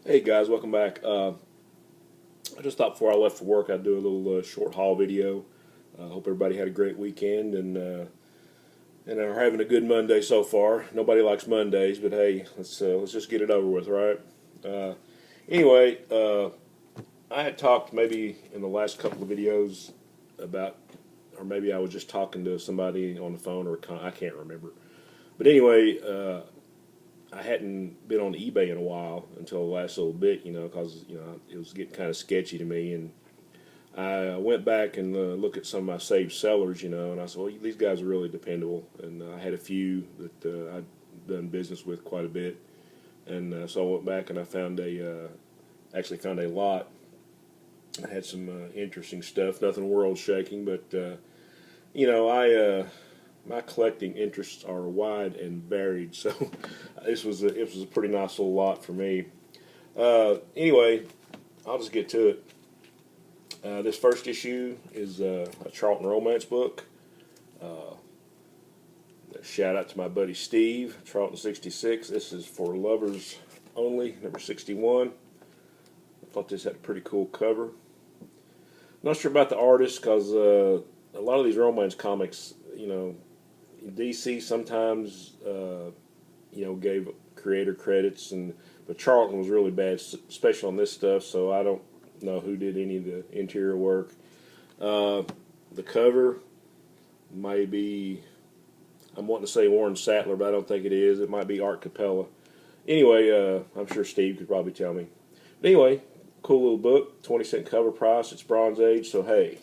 Hey guys, welcome back. I just thought before I left for work I'd do a little short haul video. Hope everybody had a great weekend and are having a good Monday so far. Nobody likes Mondays, but hey, let's just get it over with, right? Uh, anyway, I had talked maybe in the last couple of videos about, or maybe I was just talking to somebody on the phone, I can't remember. But anyway, I hadn't been on eBay in a while until the last little bit, because it was getting kind of sketchy to me, and I went back and looked at some of my saved sellers, and I said, well, these guys are really dependable, and I had a few that I'd done business with quite a bit, and so I went back and I found actually found a lot. I had some interesting stuff, nothing world shaking, but I my collecting interests are wide and varied, so it was a pretty nice little lot for me. Anyway, I'll just get to it. This first issue is a Charlton romance book. Uh, Shout out to my buddy Steve, Charlton 66. This is for lovers only, number 61. I thought this had a pretty cool cover. Not sure about the artist because a lot of these romance comics, DC sometimes gave creator credits, but Charlton was really bad, especially on this stuff. So I don't know who did any of the interior work. The cover might be, I'm wanting to say Warren Sattler, but I don't think it is. It might be Art Capella. Anyway, I'm sure Steve could probably tell me. But anyway, cool little book, 20-cent cover price. It's Bronze Age, so hey,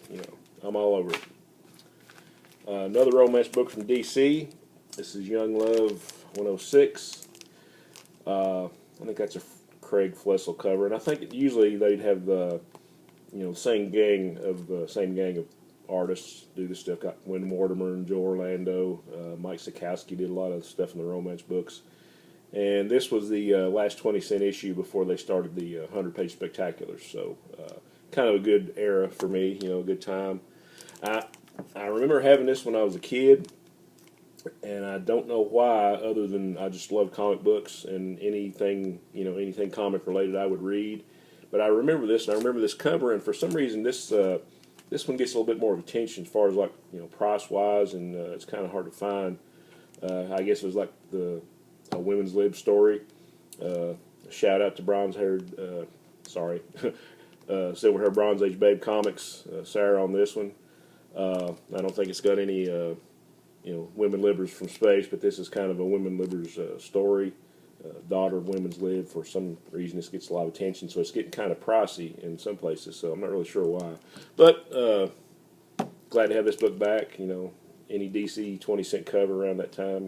I'm all over it. Another romance book from DC. This is Young Love 106. I think that's a Craig Flessel cover, and I think usually they'd have the same gang of artists do this stuff. Got Win Mortimer and Joe Orlando. Mike Sikowski did a lot of stuff in the romance books, and this was the last 20-cent issue before they started the 100-page spectaculars. So kind of a good era for me. A good time. I remember having this when I was a kid, and I don't know why, other than I just love comic books and anything comic related I would read. But I remember this, and I remember this cover, and for some reason this one gets a little bit more of attention as far as price wise, and it's kind of hard to find. I guess it was like a women's lib story. Shout out to Silver Hair Bronze Age Babe Comics, Sarah on this one. I don't think it's got any, women livers from space, but this is kind of a women livers story. Daughter of women's lib. For some reason, this gets a lot of attention, so it's getting kind of pricey in some places. So I'm not really sure why, but glad to have this book back. Any DC 20-cent cover around that time,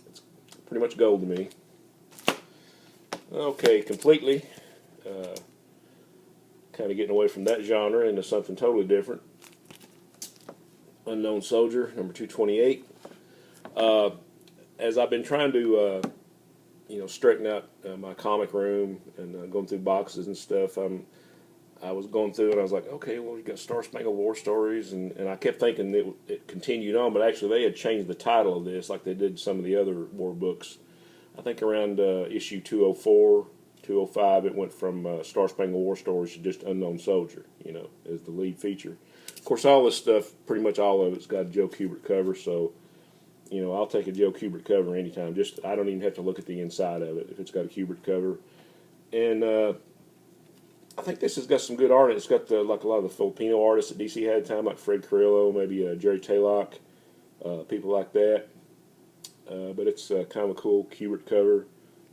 it's pretty much gold to me. Okay, completely. Kind of getting away from that genre into something totally different. Unknown Soldier, number 228. As I've been trying to, straighten out my comic room and going through boxes and stuff, I was going through and I was like, okay, well, you got Star Spangled War Stories, and I kept thinking it continued on, but actually they had changed the title of this like they did some of the other war books. I think around issue 204, 205, it went from Star Spangled War Stories to just Unknown Soldier, as the lead feature. Of course, all this stuff, pretty much all of it's got a Joe Kubert cover, so, I'll take a Joe Kubert cover anytime. I don't even have to look at the inside of it if it's got a Kubert cover. And I think this has got some good art. It's got like a lot of the Filipino artists that DC had at the time, like Fred Carrillo, maybe Jerry Taylock, people like that. But it's kind of a cool Kubert cover.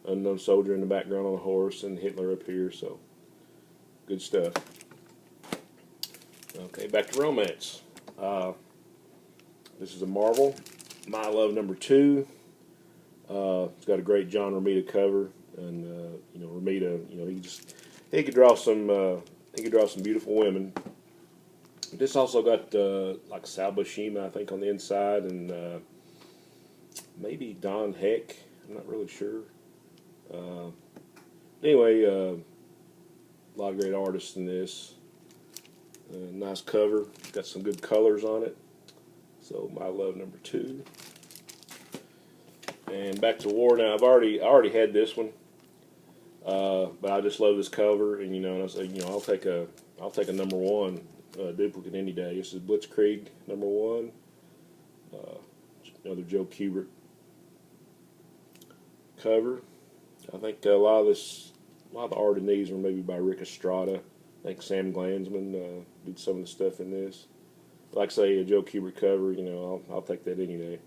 Unknown Soldier in the background on a horse, and Hitler up here, so good stuff. Okay, back to romance. This is a Marvel, My Love number 2. It's got a great John Romita cover, and Romita, he could draw some beautiful women. This also got like Sal Buscema, I think, on the inside, and maybe Don Heck. I'm not really sure. Anyway, a lot of great artists in this. Nice cover. Got some good colors on it. So My Love number 2. And back to war now. I already had this one. But I just love this cover, and and I say, I'll take a number one duplicate any day. This is Blitzkrieg number one. Another Joe Kubert cover. I think a lot of the art in these are maybe by Rick Estrada. I think Sam Glanzman did some of the stuff in this. Like I say, a Joe Kubert cover, I'll take that any day.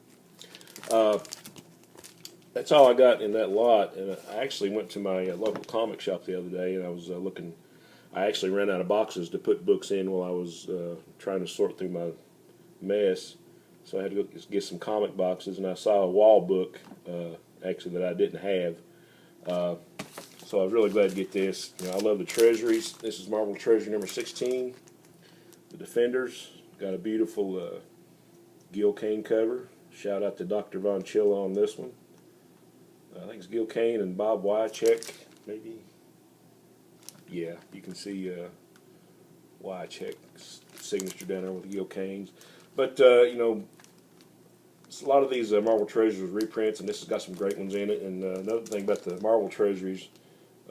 That's all I got in that lot, and I actually went to my local comic shop the other day, and I was looking. I actually ran out of boxes to put books in while I was trying to sort through my mess, so I had to go get some comic boxes, and I saw a wall book actually that I didn't have. So I was really glad to get this. I love the Treasuries. This is Marvel Treasury number 16. The Defenders got a beautiful Gil Kane cover. Shout out to Dr. Von Chilla on this one. I think it's Gil Kane and Bob Wycheck, maybe. Yeah, you can see Wycheck's signature down there with Gil Kane's. But, a lot of these Marvel Treasuries reprints, and this has got some great ones in it. And another thing about the Marvel Treasuries,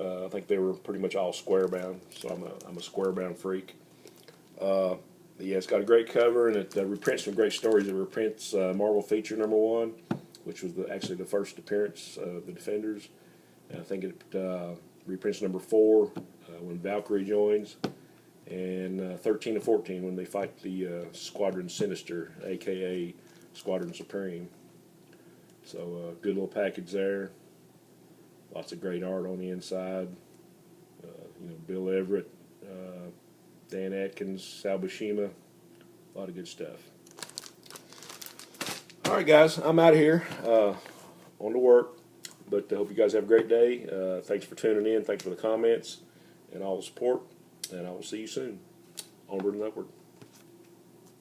I think they were pretty much all square bound, so I'm a square bound freak. Yeah, it's got a great cover, and it reprints some great stories. It reprints Marvel Feature number one, which was actually the first appearance of the Defenders. And I think it reprints number 4 when Valkyrie joins, and 13 and 14 when they fight the Squadron Sinister, a.k.a. Squadron Supreme. So good little package there. Lots of great art on the inside. Bill Everett, Dan Atkins, Sal Buscema. A lot of good stuff. All right, guys, I'm out of here. On to work. But I hope you guys have a great day. Thanks for tuning in. Thanks for the comments and all the support. And I will see you soon. Onward and upward.